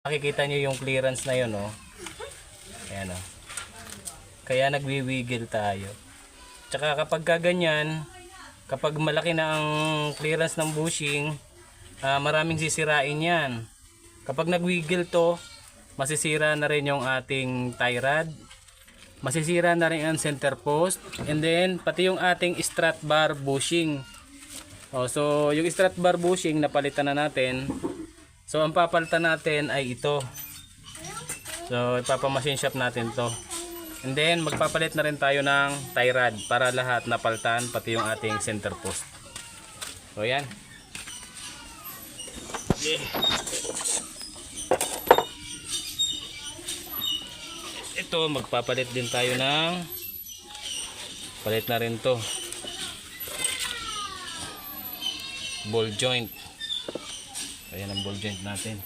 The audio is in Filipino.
Makikita nyo yung clearance na yun, oh. Ayan, oh. Kaya nagwiwigil tayo. Tsaka kapag kaganyan, kapag malaki na ang clearance ng bushing, maraming sisirain yan. Kapag nagwigil to, masisira na rin yung ating tie rod, masisira na rin ang center post, and then pati yung ating strut bar bushing. So yung strut bar bushing napalitan na natin. So ang papalitan natin ay ito. So ipapamachine shop natin to. And then magpapalit na rin tayo ng tie rod para lahat napalitan, pati yung ating center post. So yan. Okay. Ito magpapalit din tayo ng palit na rin to ball joint. Ayan ang ball joint natin.